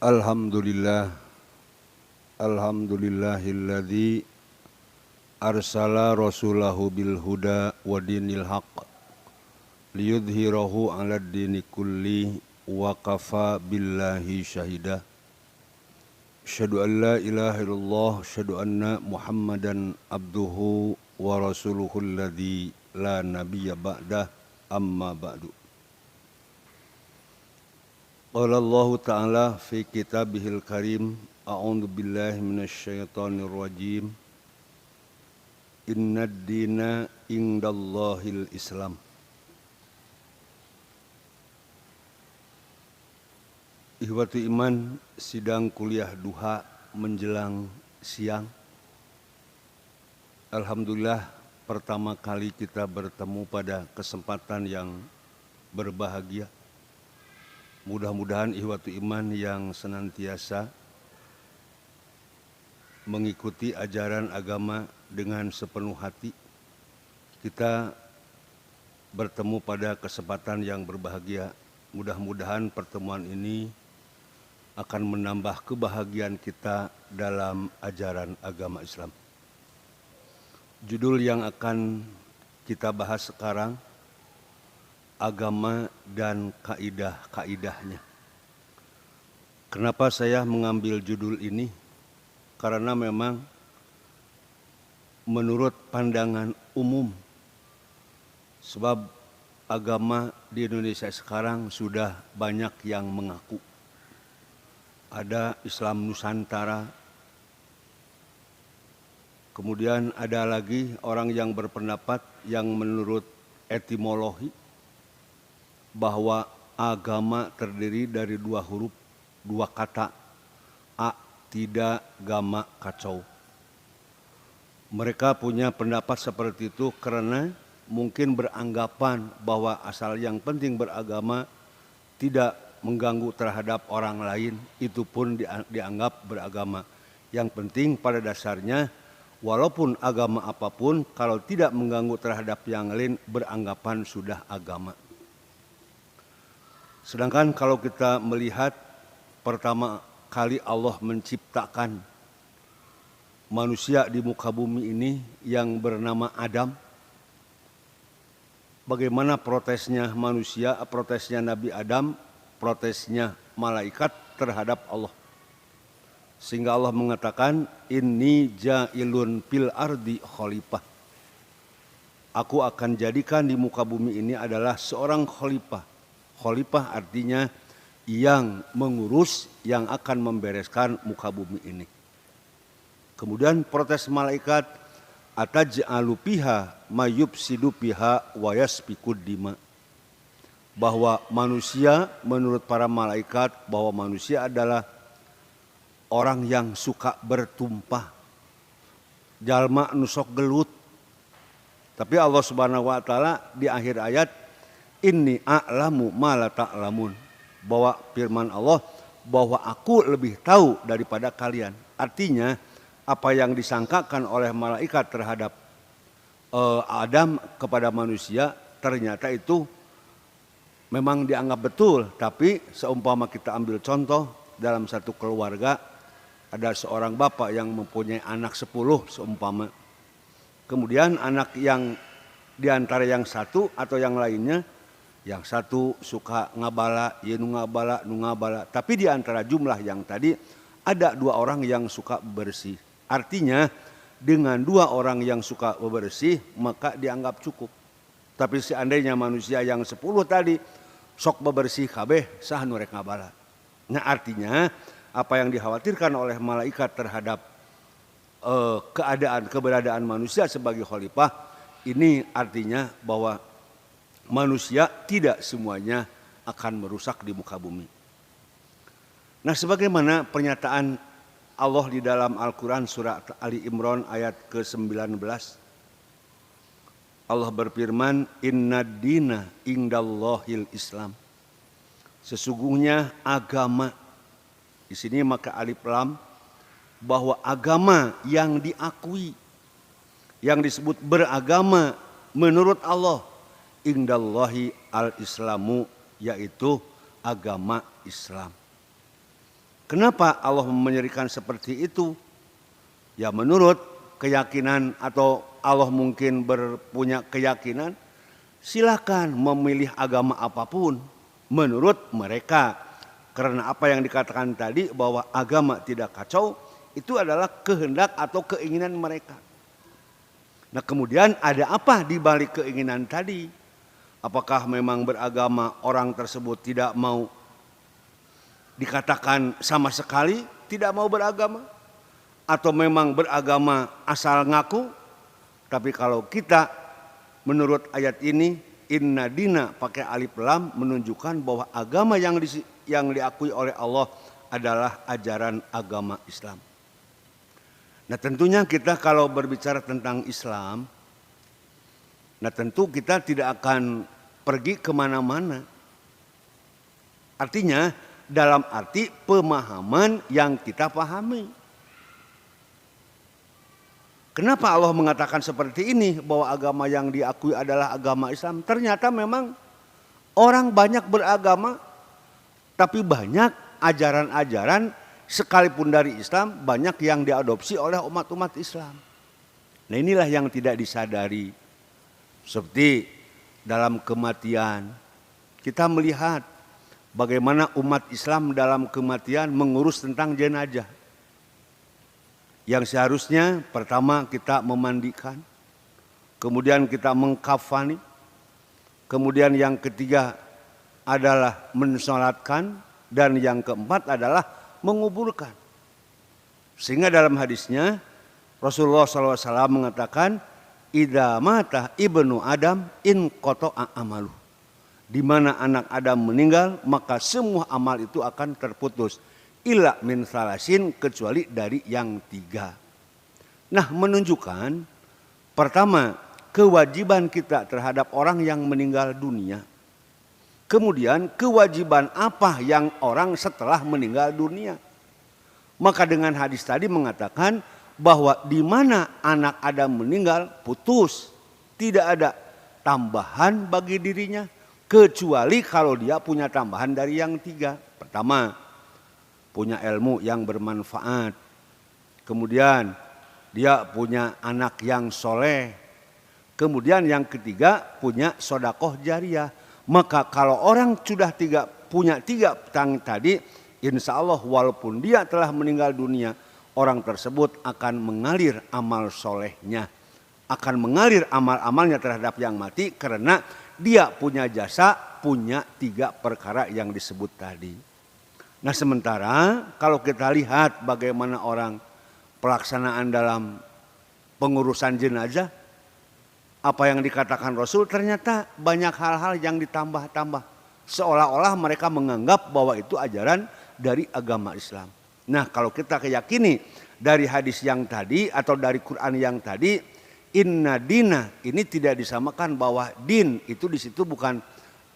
Alhamdulillah, alhamdulillahilladzi arsala rasulahu bil huda wa dinil haqq liyudhhirahu 'alad dini kulli wa kafa billahi syahida. Asyhadu an la ilaha illallah, asyhadu anna Muhammadan abduhu wa rasuluhu alladzi la nabiyya ba'dah, amma ba'du. Qala Allah Ta'ala fi kitabihil karim, a'udzu billahi minasyaitonir rajim. Innad dina indallahil Islam. Ihwatu iman, sidang kuliah duha menjelang siang. Alhamdulillah, pertama kali kita bertemu pada kesempatan yang berbahagia. Mudah-mudahan ihwatu iman yang senantiasa mengikuti ajaran agama dengan sepenuh hati, kita bertemu pada kesempatan yang berbahagia. Mudah-mudahan pertemuan ini akan menambah kebahagiaan kita dalam ajaran agama Islam. Judul yang akan kita bahas sekarang, agama dan kaidah-kaidahnya. Kenapa saya mengambil judul ini? Karena memang menurut pandangan umum, sebab agama di Indonesia sekarang sudah banyak yang mengaku. Ada Islam Nusantara, kemudian ada lagi orang yang berpendapat yang menurut etimologi bahwa agama terdiri dari dua huruf, dua kata, a, tidak, gama, kacau. Mereka punya pendapat seperti itu karena mungkin beranggapan bahwa asal yang penting beragama tidak mengganggu terhadap orang lain, itu pun dianggap beragama. Yang penting pada dasarnya, walaupun agama apapun, kalau tidak mengganggu terhadap yang lain, beranggapan sudah agama. Sedangkan kalau kita melihat pertama kali Allah menciptakan manusia di muka bumi ini yang bernama Adam, bagaimana protesnya manusia, protesnya Nabi Adam, protesnya malaikat terhadap Allah. Sehingga Allah mengatakan, inni ja'ilun fil ardi khalifah. Aku akan jadikan di muka bumi ini adalah seorang khalifah. Khalifah artinya yang mengurus, yang akan membereskan muka bumi ini. Kemudian protes malaikat, ataj'alu fiha mayufsidu fiha wa yasfikud dima. Bahwa manusia, menurut para malaikat, bahwa manusia adalah orang yang suka bertumpah, jalma nusok gelut. Tapi Allah Subhanahu wa taala di akhir ayat, inni a'lamu ma la ta'lamun, bahwa firman Allah bahwa aku lebih tahu daripada kalian. Artinya apa yang disangkakan oleh malaikat terhadap Adam kepada manusia ternyata itu memang dianggap betul. Tapi seumpama kita ambil contoh, dalam satu keluarga ada seorang bapak yang mempunyai anak 10 seumpama. Kemudian anak yang diantara yang satu atau yang lainnya, yang satu suka ngabala, ya nu ngabala. Tapi di antara jumlah yang tadi ada 2 orang yang suka bersih. Artinya dengan 2 orang yang suka bersih maka dianggap cukup. Tapi seandainya manusia yang 10 tadi sok bebersih kabeh sah nu rek ngabala. Nah artinya apa yang dikhawatirkan oleh malaikat terhadap keberadaan manusia sebagai khalifah ini artinya bahwa manusia tidak semuanya akan merusak di muka bumi. Nah, sebagaimana pernyataan Allah di dalam Al-Quran surat Ali Imran ayat ke-19. Allah berfirman, innad dina indallahil Islam. Sesungguhnya agama, di sini maka alif lam, bahwa agama yang diakui, yang disebut beragama menurut Allah, indallahi al-islamu, yaitu agama Islam. Kenapa Allah menyerikan seperti itu? Ya menurut keyakinan atau Allah mungkin berpunya keyakinan, silakan memilih agama apapun menurut mereka. Karena apa yang dikatakan tadi bahwa agama tidak kacau, itu adalah kehendak atau keinginan mereka. Nah kemudian ada apa di balik keinginan tadi? Apakah memang beragama orang tersebut tidak mau dikatakan sama sekali tidak mau beragama? Atau memang beragama asal ngaku? Tapi kalau kita menurut ayat ini, inna dina pakai alif lam menunjukkan bahwa agama yang diakui oleh Allah adalah ajaran agama Islam. Nah tentunya kita kalau berbicara tentang Islam, nah tentu kita tidak akan pergi kemana-mana. Artinya dalam arti pemahaman yang kita pahami. Kenapa Allah mengatakan seperti ini bahwa agama yang diakui adalah agama Islam? Ternyata memang orang banyak beragama, tapi banyak ajaran-ajaran sekalipun dari Islam banyak yang diadopsi oleh umat-umat Islam. Nah inilah yang tidak disadari. Seperti dalam kematian, kita melihat bagaimana umat Islam dalam kematian mengurus tentang jenazah. Yang seharusnya pertama kita memandikan, kemudian kita mengkafani, kemudian yang ketiga adalah mensolatkan, dan yang keempat adalah menguburkan. Sehingga dalam hadisnya Rasulullah SAW mengatakan, idza mata ibnu Adam in qata'a amalu. Di mana anak Adam meninggal maka semua amal itu akan terputus. Illa min salasin, kecuali dari yang tiga. Nah menunjukkan pertama kewajiban kita terhadap orang yang meninggal dunia. Kemudian kewajiban apa yang orang setelah meninggal dunia. Maka dengan hadis tadi mengatakan bahwa di mana anak Adam meninggal putus. Tidak ada tambahan bagi dirinya. Kecuali kalau dia punya tambahan dari yang tiga. Pertama, punya ilmu yang bermanfaat. Kemudian dia punya anak yang soleh. Kemudian yang ketiga punya sodakoh jariah. Maka kalau orang sudah punya tiga tadi, insya Allah walaupun dia telah meninggal dunia, orang tersebut akan mengalir amal solehnya. Akan mengalir amal-amalnya terhadap yang mati karena dia punya jasa, punya tiga perkara yang disebut tadi. Nah sementara kalau kita lihat bagaimana orang pelaksanaan dalam pengurusan jenazah, apa yang dikatakan Rasul ternyata banyak hal-hal yang ditambah-tambah. Seolah-olah mereka menganggap bahwa itu ajaran dari agama Islam. Nah kalau kita keyakini dari hadis yang tadi atau dari Quran yang tadi, inna dina ini tidak disamakan bahwa din itu di situ bukan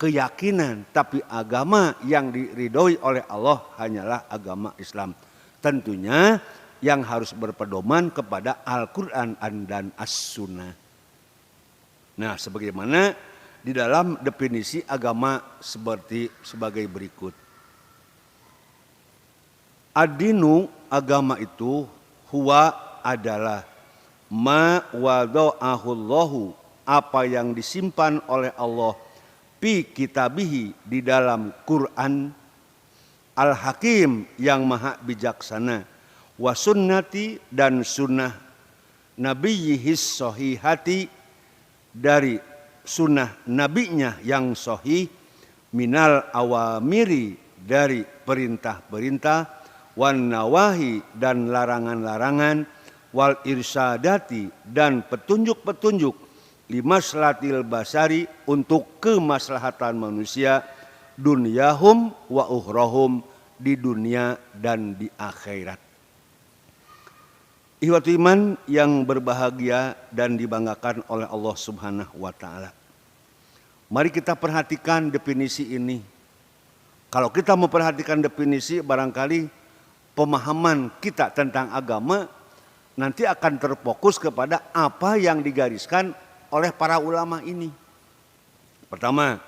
keyakinan, tapi agama yang diridhoi oleh Allah hanyalah agama Islam. Tentunya yang harus berpedoman kepada Al-Quran dan As-Sunnah. Nah sebagaimana di dalam definisi agama sebagai berikut. Ad-dinu, agama itu, huwa adalah ma wada'ahullahu, apa yang disimpan oleh Allah fi kitabihi, di dalam Quran, al-hakim, yang maha bijaksana, wa sunnati, dan sunnah nabiyyihis sahihati, dari sunnah nabinya yang sahih, minal awamiri, dari perintah-perintah, wan nawahi, dan larangan-larangan, wal irsyadati, dan petunjuk-petunjuk, limaslahatil basari, untuk kemaslahatan manusia, dunyahum wa ukhrahum, di dunia dan di akhirat. Ikhwatu iman yang berbahagia dan dibanggakan oleh Allah Subhanahu wa taala. Mari kita perhatikan definisi ini. Kalau kita memperhatikan definisi, barangkali pemahaman kita tentang agama nanti akan terfokus kepada apa yang digariskan oleh para ulama ini. Pertama,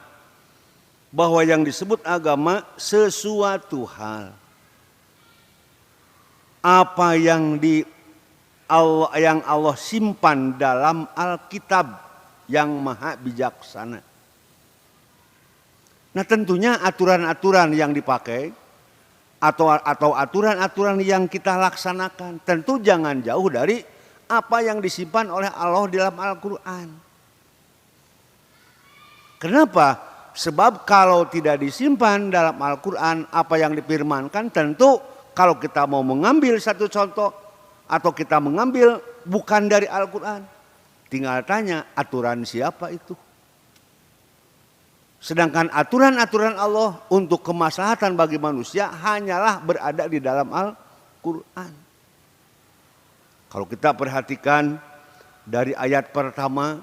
bahwa yang disebut agama sesuatu hal apa yang Allah simpan dalam Alkitab yang maha bijaksana. Nah tentunya aturan-aturan yang dipakai atau aturan-aturan yang kita laksanakan tentu jangan jauh dari apa yang disimpan oleh Allah dalam Al-Quran. Kenapa? Sebab kalau tidak disimpan dalam Al-Quran apa yang difirmankan, tentu kalau kita mau mengambil satu contoh atau kita mengambil bukan dari Al-Quran, tinggal tanya aturan siapa itu. Sedangkan aturan-aturan Allah untuk kemaslahatan bagi manusia hanyalah berada di dalam Al-Quran. Kalau kita perhatikan dari ayat pertama,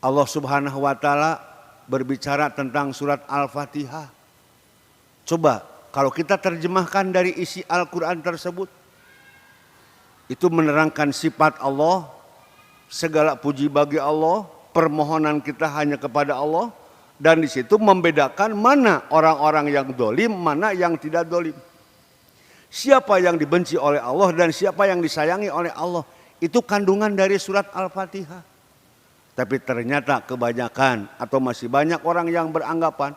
Allah Subhanahu wa Ta'ala berbicara tentang surat Al-Fatihah. Coba kalau kita terjemahkan dari isi Al-Quran tersebut, itu menerangkan sifat Allah, segala puji bagi Allah, permohonan kita hanya kepada Allah, dan di situ membedakan mana orang-orang yang dolim, mana yang tidak dolim. Siapa yang dibenci oleh Allah dan siapa yang disayangi oleh Allah. Itu kandungan dari surat Al-Fatihah. Tapi ternyata kebanyakan atau masih banyak orang yang beranggapan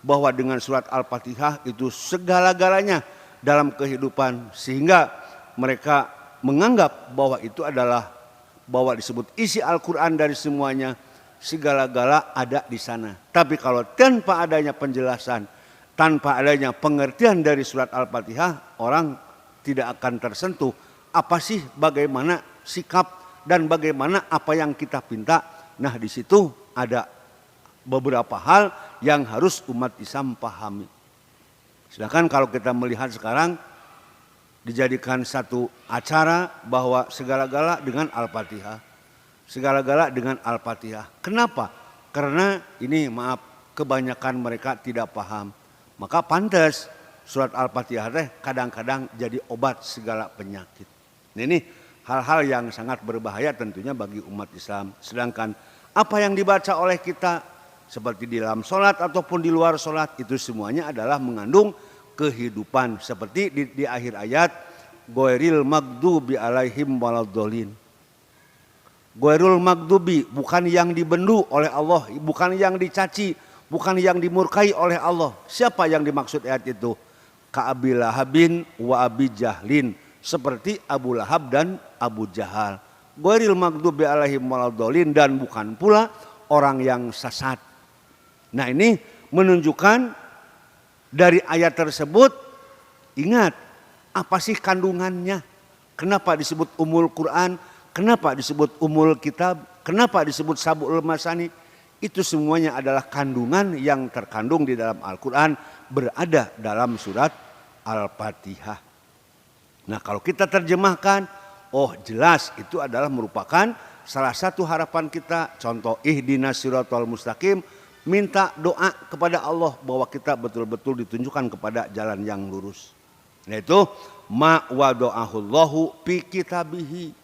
bahwa dengan surat Al-Fatihah itu segala-galanya dalam kehidupan. Sehingga mereka menganggap bahwa itu adalah, bahwa disebut isi Al-Quran dari semuanya, segala-gala ada di sana. Tapi kalau tanpa adanya penjelasan, tanpa adanya pengertian dari surat Al-Fatihah, orang tidak akan tersentuh apa sih, bagaimana sikap dan bagaimana apa yang kita pinta. Nah di situ ada beberapa hal yang harus umat Islam pahami. Sedangkan kalau kita melihat sekarang dijadikan satu acara bahwa segala-gala dengan Al-Fatihah, segala-gala dengan Al-Fatihah. Kenapa? Karena ini maaf, kebanyakan mereka tidak paham. Maka pantas surat Al-Fatihah kadang-kadang jadi obat segala penyakit. Nah, ini hal-hal yang sangat berbahaya tentunya bagi umat Islam. Sedangkan apa yang dibaca oleh kita seperti di dalam sholat ataupun di luar sholat, itu semuanya adalah mengandung kehidupan. Seperti di akhir ayat, Ghairil maghdubi alaihim waladhdallin. Ghairul maghdubi, bukan yang dibendu oleh Allah, bukan yang dicaci, bukan yang dimurkai oleh Allah. Siapa yang dimaksud ayat itu? Ka'abi Lahabin wa Abi Jahlin. Seperti Abu Lahab dan Abu Jahal. Ghairil maghdubi alaihim waladhdallin, dan bukan pula orang yang sesat. Nah ini menunjukkan dari ayat tersebut, ingat apa sih kandungannya? Kenapa disebut Ummul Quran? Kenapa disebut Ummul Kitab? Kenapa disebut Sab'ul Masani? Itu semuanya adalah kandungan yang terkandung di dalam Al-Quran, berada dalam surat Al-Fatihah. Nah kalau kita terjemahkan, oh jelas itu adalah merupakan salah satu harapan kita. Contoh, ihdinas siratal mustaqim, minta doa kepada Allah bahwa kita betul-betul ditunjukkan kepada jalan yang lurus. Yaitu ma wada'ahullahu fi kitabihi.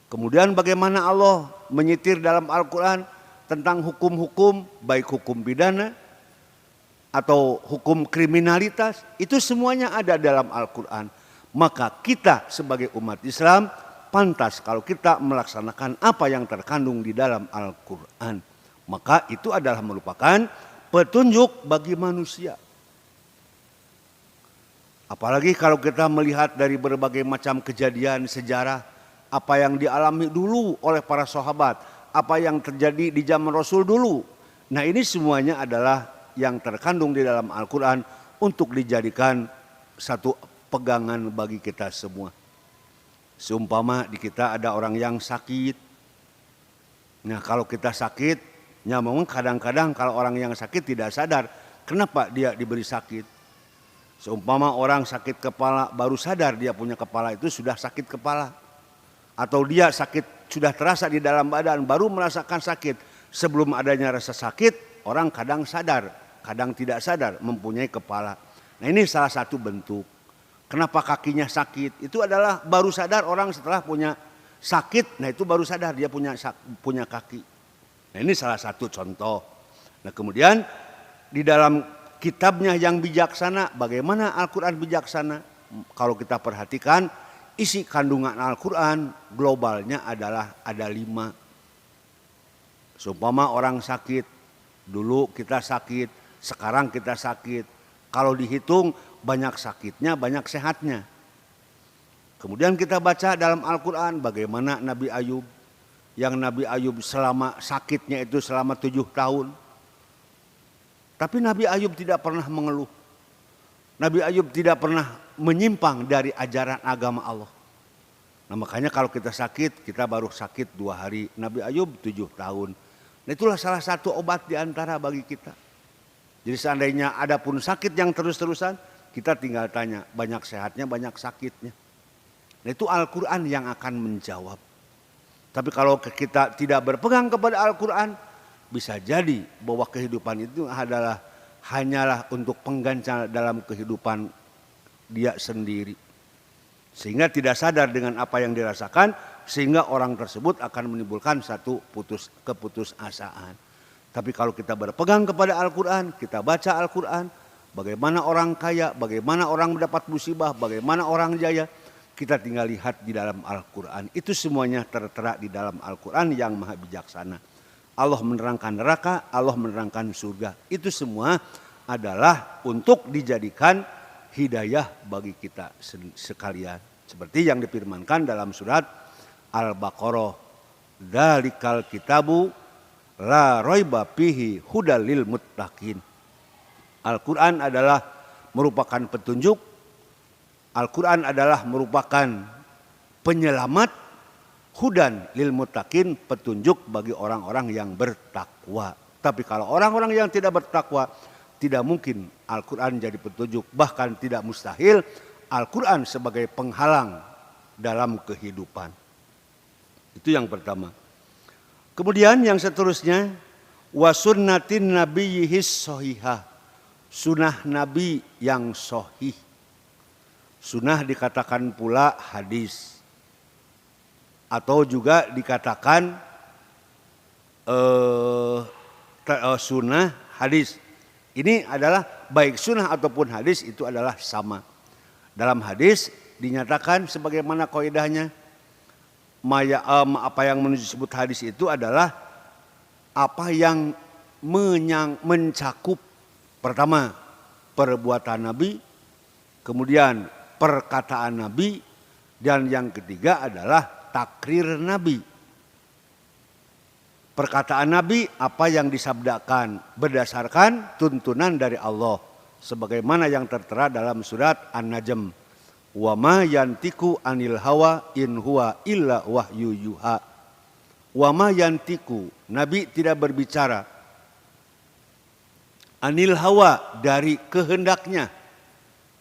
Kemudian bagaimana Allah menyitir dalam Al-Quran tentang hukum-hukum, baik hukum pidana atau hukum kriminalitas, itu semuanya ada dalam Al-Quran. Maka kita sebagai umat Islam pantas kalau kita melaksanakan apa yang terkandung di dalam Al-Quran. Maka itu adalah merupakan petunjuk bagi manusia. Apalagi kalau kita melihat dari berbagai macam kejadian sejarah, apa yang dialami dulu oleh para sahabat, apa yang terjadi di zaman Rasul dulu. Nah ini semuanya adalah yang terkandung di dalam Al-Quran untuk dijadikan satu pegangan bagi kita semua. Seumpama di kita ada orang yang sakit. Nah kalau kita sakit, ya memang kadang-kadang kalau orang yang sakit tidak sadar kenapa dia diberi sakit. Seumpama orang sakit kepala baru sadar dia punya kepala itu sudah sakit kepala. Atau dia sakit sudah terasa di dalam badan baru merasakan sakit. Sebelum adanya rasa sakit orang kadang sadar, kadang tidak sadar mempunyai kepala. Nah ini salah satu bentuk. Kenapa kakinya sakit? Itu adalah baru sadar orang setelah punya sakit. Nah itu baru sadar dia punya kaki. Nah ini salah satu contoh. Nah kemudian di dalam kitabnya yang bijaksana, bagaimana Al-Quran bijaksana? kalau kita perhatikan isi kandungan Al-Quran globalnya adalah ada 5. Seumpama orang sakit, dulu kita sakit, sekarang kita sakit. Kalau dihitung banyak sakitnya, banyak sehatnya. Kemudian kita baca dalam Al-Quran bagaimana Nabi Ayub. Yang Nabi Ayub selama sakitnya itu selama 7 tahun. Tapi Nabi Ayub tidak pernah mengeluh. Nabi Ayub tidak pernah menyimpang dari ajaran agama Allah. Nah makanya kalau kita sakit, kita baru sakit 2 hari. Nabi Ayub 7 tahun. Nah itulah salah satu obat diantara bagi kita. Jadi seandainya ada pun sakit yang terus-terusan, kita tinggal tanya, banyak sehatnya, banyak sakitnya. Nah itu Al-Quran yang akan menjawab. Tapi kalau kita tidak berpegang kepada Al-Quran, bisa jadi bahwa kehidupan itu hanyalah untuk penggancal dalam kehidupan dia sendiri. Sehingga tidak sadar dengan apa yang dirasakan, sehingga orang tersebut akan menimbulkan satu keputusasaan. Tapi kalau kita berpegang kepada Al-Quran, kita baca Al-Quran, bagaimana orang kaya, bagaimana orang mendapat musibah, bagaimana orang jaya, kita tinggal lihat di dalam Al-Quran. Itu semuanya tertera di dalam Al-Quran yang maha bijaksana. Allah menerangkan neraka, Allah menerangkan surga. Itu semua adalah untuk dijadikan hidayah bagi kita sekalian. Seperti yang difirmankan dalam surat Al-Baqarah. Dzalikal kitabu la raiba fihi hudal lil muttaqin. Al-Quran adalah merupakan petunjuk. Al-Quran adalah merupakan penyelamat. Hudan lil muttaqin, petunjuk bagi orang-orang yang bertakwa. Tapi kalau orang-orang yang tidak bertakwa, tidak mungkin Al-Quran jadi petunjuk. Bahkan tidak mustahil Al-Quran sebagai penghalang dalam kehidupan. Itu yang pertama. Kemudian yang seterusnya, wa sunnatin nabiyyihis sahihah. Sunnah Nabi yang sahih. Sunnah dikatakan pula hadis. Atau juga dikatakan sunnah hadis. Ini adalah baik sunnah ataupun hadis itu adalah sama. Dalam hadis dinyatakan sebagaimana kaidahnya, apa yang disebut hadis itu adalah apa yang mencakup pertama perbuatan Nabi, kemudian perkataan Nabi, dan yang ketiga adalah takrir Nabi. Perkataan Nabi apa yang disabdakan berdasarkan tuntunan dari Allah. Sebagaimana yang tertera dalam surat An-Najm. Wa ma yantiku anil hawa in huwa illa wahyu yuha. Wa ma yantiku, Nabi tidak berbicara. Anil hawa, dari kehendaknya.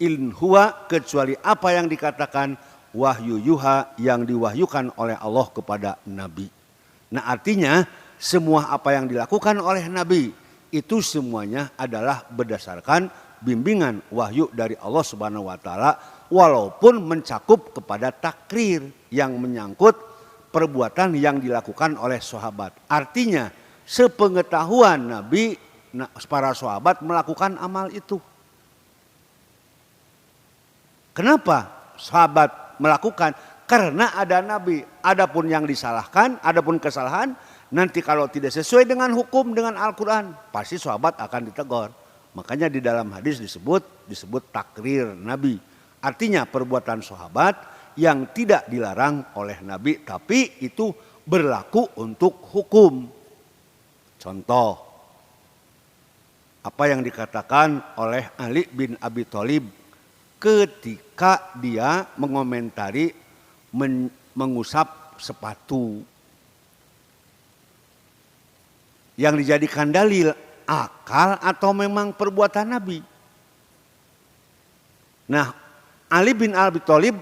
In huwa, kecuali apa yang dikatakan wahyu yuha, yang diwahyukan oleh Allah kepada Nabi. Nah artinya semua apa yang dilakukan oleh Nabi itu semuanya adalah berdasarkan bimbingan wahyu dari Allah Subhanahu wa taala, walaupun mencakup kepada takrir yang menyangkut perbuatan yang dilakukan oleh sahabat. Artinya sepengetahuan Nabi, para sahabat melakukan amal itu. Kenapa sahabat melakukan? Karena ada Nabi. Adapun yang disalahkan, adapun kesalahan, nanti kalau tidak sesuai dengan hukum, dengan Al-Quran, pasti sahabat akan ditegur. Makanya di dalam hadis disebut takrir Nabi. Artinya perbuatan sahabat yang tidak dilarang oleh Nabi, tapi itu berlaku untuk hukum. Contoh, apa yang dikatakan oleh Ali bin Abi Thalib ketika dia mengomentari mengusap sepatu. Yang dijadikan dalil akal atau memang perbuatan Nabi. Nah, Ali bin Abi Thalib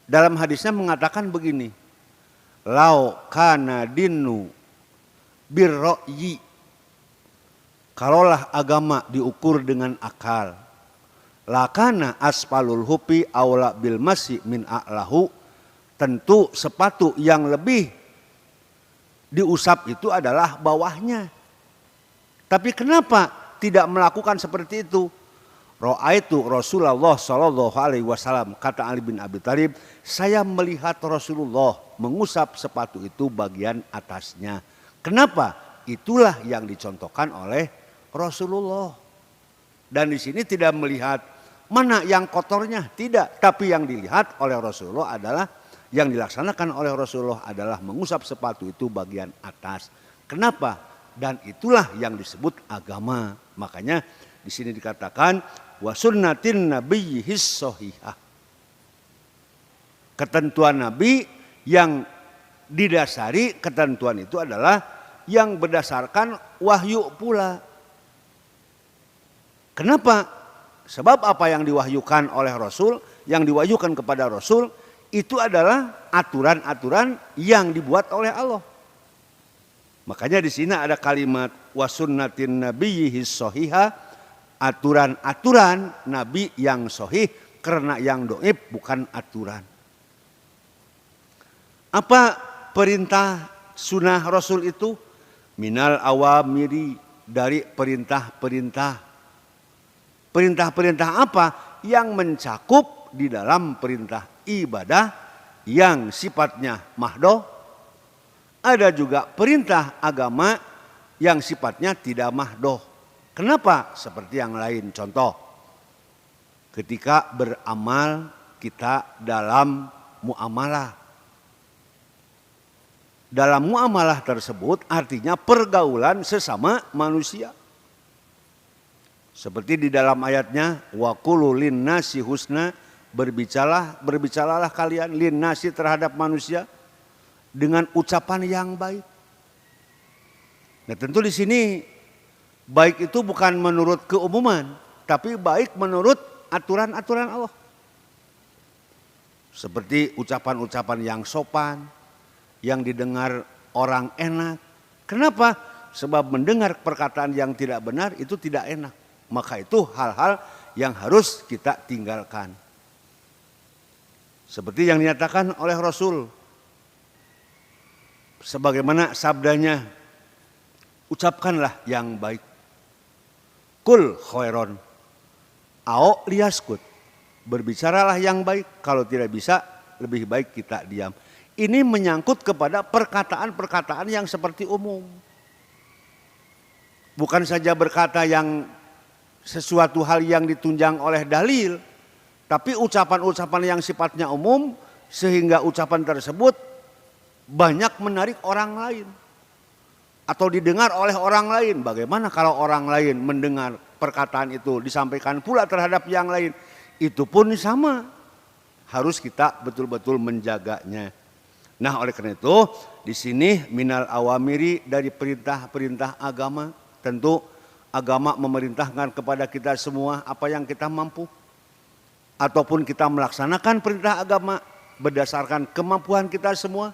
dalam hadisnya mengatakan begini. Lau kana dinu birro'yi. Kalaulah agama diukur dengan akal. Lakana asfalul hupi aula bil masyi min a'lahu. Tentu sepatu yang lebih diusap itu adalah bawahnya. Tapi kenapa tidak melakukan seperti itu? Ra'aitu Rasulullah sallallahu alaihi wasallam, kata Ali bin Abi Thalib, saya melihat Rasulullah mengusap sepatu itu bagian atasnya. Kenapa? Itulah yang dicontohkan oleh Rasulullah. Dan di sini tidak melihat mana yang kotornya, tidak. Tapi yang dilihat oleh Rasulullah adalah, yang dilaksanakan oleh Rasulullah adalah mengusap sepatu itu bagian atas. Kenapa? Dan itulah yang disebut agama. Makanya di sini dikatakan wa sunnatin nabiyyis shahihah. Ketentuan Nabi yang didasari, ketentuan itu adalah yang berdasarkan wahyu pula. Kenapa? Sebab apa yang diwahyukan oleh Rasul, yang diwahyukan kepada Rasul, itu adalah aturan-aturan yang dibuat oleh Allah. Makanya di sini ada kalimat wa sunnatin nabiyyis shahihah, aturan-aturan Nabi yang sahih, karena yang dhaif bukan aturan. Apa perintah sunnah Rasul itu? Minal awamiri, dari perintah-perintah. Perintah-perintah apa? Yang mencakup di dalam perintah ibadah yang sifatnya mahdoh. Ada juga perintah agama yang sifatnya tidak mahdoh. Kenapa? Seperti yang lain. Contoh, ketika beramal kita dalam muamalah. Dalam muamalah tersebut artinya pergaulan sesama manusia. Seperti di dalam ayatnya, wa qulu linnasi husna, berbicaralah kalian linnasi terhadap manusia dengan ucapan yang baik. Nah, tentu di sini baik itu bukan menurut keumuman, tapi baik menurut aturan-aturan Allah. Seperti ucapan-ucapan yang sopan, yang didengar orang enak. Kenapa? Sebab mendengar perkataan yang tidak benar itu tidak enak. Maka itu hal-hal yang harus kita tinggalkan. Seperti yang dinyatakan oleh Rasul. Sebagaimana sabdanya, ucapkanlah yang baik. Kul khairon, ao liyaskut. Berbicaralah yang baik, kalau tidak bisa lebih baik kita diam. Ini menyangkut kepada perkataan-perkataan yang seperti umum. Bukan saja berkata yang sesuatu hal yang ditunjang oleh dalil, tapi ucapan-ucapan yang sifatnya umum sehingga ucapan tersebut banyak menarik orang lain atau didengar oleh orang lain. Bagaimana kalau orang lain mendengar perkataan itu disampaikan pula terhadap yang lain? Itu pun sama, harus kita betul-betul menjaganya. Nah, oleh karena itu di sini minal awamiri, dari perintah-perintah agama. Tentu agama memerintahkan kepada kita semua apa yang kita mampu, ataupun kita melaksanakan perintah agama berdasarkan kemampuan kita semua.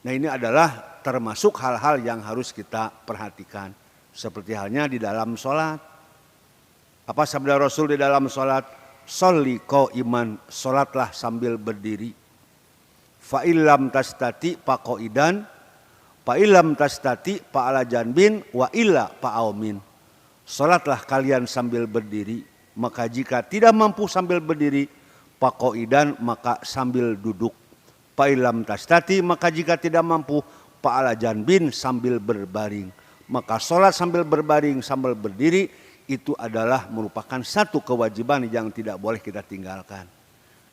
Nah, ini adalah termasuk hal-hal yang harus kita perhatikan. Seperti halnya di dalam sholat. Apa sabda Rasul di dalam sholat? Sholli qaiman, sholatlah sambil berdiri. Fa illam tastati faqaidan, fa illam tastati fa ala janbin, wa illa fa aumin. Sholatlah kalian sambil berdiri, maka jika tidak mampu sambil berdiri, faqaidan, maka sambil duduk. Fa illam tastati, maka jika tidak mampu, fa ala janbin, sambil berbaring. Maka sholat sambil berbaring, sambil berdiri itu adalah merupakan satu kewajiban yang tidak boleh kita tinggalkan.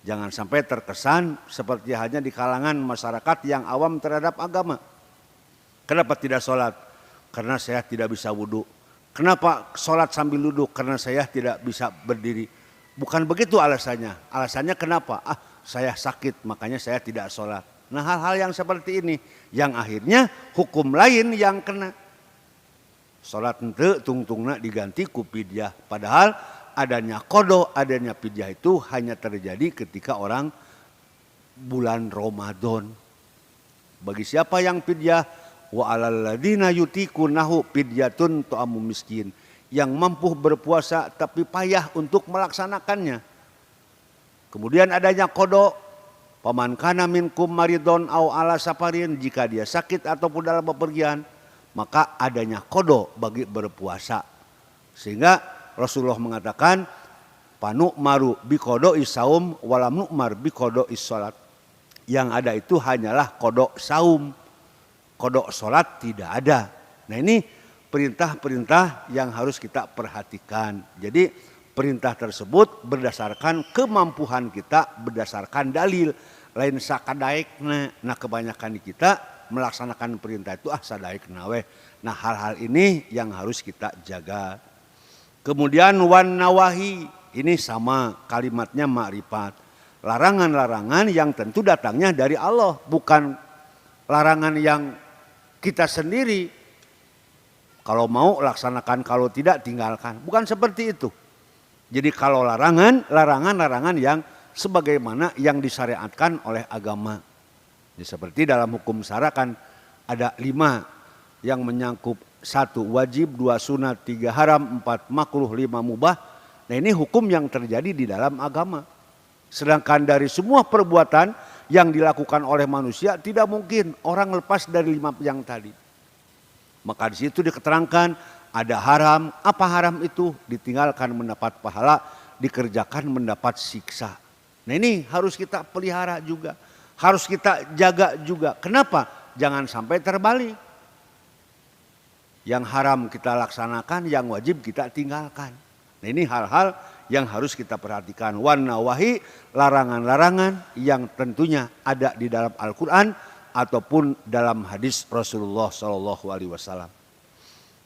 Jangan sampai terkesan seperti halnya di kalangan masyarakat yang awam terhadap agama. Kenapa tidak sholat? Karena saya tidak bisa wudhu. Kenapa sholat sambil duduk? Karena saya tidak bisa berdiri. Bukan begitu alasannya. Alasannya kenapa? Saya sakit, makanya saya tidak sholat. Nah, hal-hal yang seperti ini yang akhirnya hukum lain yang kena. Sholat ente tungtungna diganti ku pidyah. Padahal adanya qada, adanya pidyah itu hanya terjadi ketika orang bulan Ramadan. Bagi siapa yang pidyah, wa alal ladzina yutiqunahu pidyatun tu'amu miskin. Yang mampu berpuasa tapi payah untuk melaksanakannya. Kemudian adanya qada, paman kana minkum maridon au ala safarin, jika dia sakit ataupun dalam bepergian, maka adanya qada bagi berpuasa. Sehingga Rasulullah mengatakan Panu'maru biqodo'i saum walam nu'mar biqodo'i sholat. Yang ada itu hanyalah kodok saum, kodok sholat tidak ada. Nah ini perintah-perintah yang harus kita perhatikan. Jadi perintah tersebut berdasarkan kemampuan kita, berdasarkan dalil. Lain sakadaikna. Nah kebanyakan kita melaksanakan perintah itu sadaikna weh. Nah hal-hal ini yang harus kita jaga. Kemudian wan nawahi, ini sama kalimatnya ma'rifat. Larangan-larangan yang tentu datangnya dari Allah, bukan larangan yang kita sendiri. Kalau mau laksanakan, kalau tidak tinggalkan. Bukan seperti itu. Jadi kalau larangan yang sebagaimana yang disyariatkan oleh agama. Jadi seperti dalam hukum syara kan ada 5 yang menyangkut 1 wajib, 2 sunat, 3 haram, 4 makruh, 5 mubah. Nah ini hukum yang terjadi di dalam agama. Sedangkan dari semua perbuatan yang dilakukan oleh manusia tidak mungkin orang lepas dari 5 yang tadi. Maka di situ diketerangkan ada haram. Apa haram itu? Ditinggalkan mendapat pahala, dikerjakan mendapat siksa. Nah ini harus kita pelihara juga. Harus kita jaga juga. Kenapa? Jangan sampai terbalik. Yang haram kita laksanakan, yang wajib kita tinggalkan. Nah ini hal-hal yang harus kita perhatikan. Wan nawahi, larangan-larangan yang tentunya ada di dalam Al-Quran ataupun dalam hadis Rasulullah SAW.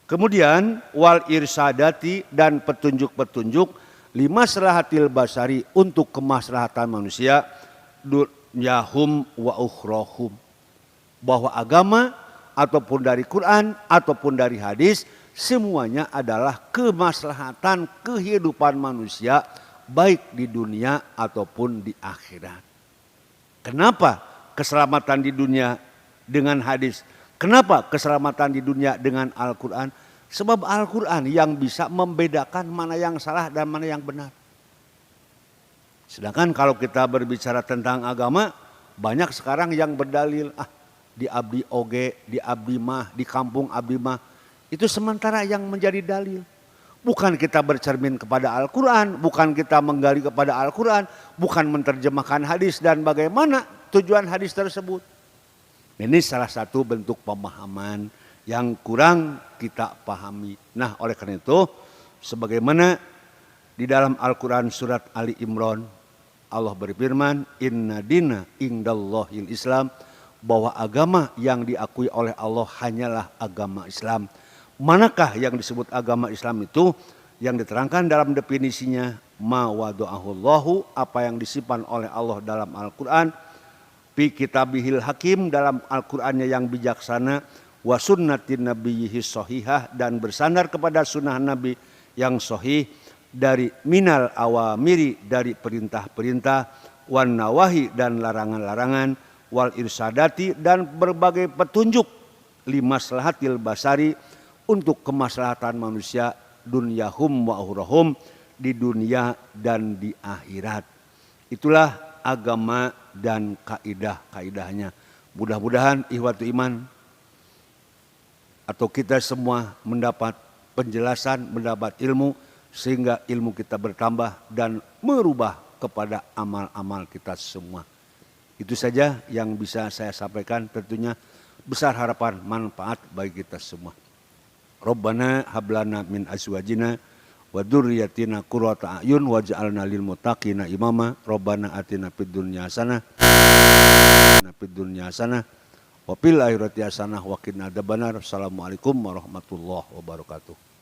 Kemudian wal irsadati, dan petunjuk-petunjuk limaslahatil basari, untuk kemaslahatan manusia, dunyahum wa ukhrohum. Bahwa agama ataupun dari Quran ataupun dari hadis, semuanya adalah kemaslahatan kehidupan manusia baik di dunia ataupun di akhirat. Kenapa keselamatan di dunia dengan hadis? Kenapa keselamatan di dunia dengan Al-Quran? Sebab Al-Quran yang bisa membedakan mana yang salah dan mana yang benar. Sedangkan kalau kita berbicara tentang agama, banyak sekarang yang berdalil di abdi oge, di abdi mah, di kampung abdi mah. Itu sementara yang menjadi dalil. Bukan kita bercermin kepada Al-Quran, bukan kita menggali kepada Al-Quran, bukan menerjemahkan hadis dan bagaimana tujuan hadis tersebut. Ini salah satu bentuk pemahaman yang kurang kita pahami. Nah oleh karena itu, sebagaimana di dalam Al-Quran surat Ali Imran, Allah berfirman, Inna dina indallahil Islam, bahwa agama yang diakui oleh Allah hanyalah agama Islam. Manakah yang disebut agama Islam itu? Yang diterangkan dalam definisinya, ma wadu'ahullahu, apa yang disimpan oleh Allah dalam Al-Quran, fi kitabihil hakim, dalam Al-Qurannya yang bijaksana, wa sunnatin nabiyyihi sahihah, dan bersandar kepada sunnah Nabi yang sahih, dari minal awamiri, dari perintah-perintah, wan nawahi, dan larangan-larangan, wal irsadati, dan berbagai petunjuk, limaslahatil basari, untuk kemaslahatan manusia, dunyahum wa ukhrohum, di dunia dan di akhirat. Itulah agama dan kaidah-kaidahnya. Mudah-mudahan ihwatu iman atau kita semua mendapat penjelasan, mendapat ilmu, sehingga ilmu kita bertambah dan merubah kepada amal-amal kita semua. Itu saja yang bisa saya sampaikan, tentunya besar harapan manfaat bagi kita semua. Rabbana hablana min azwajina wa dzurriyyatina qurrata a'yun waj'alna lil muttaqina imama. Rabbana atina fid dunya hasanah wa fil akhirati hasanah wa qina adzabannar. Assalamualaikum warahmatullahi wabarakatuh.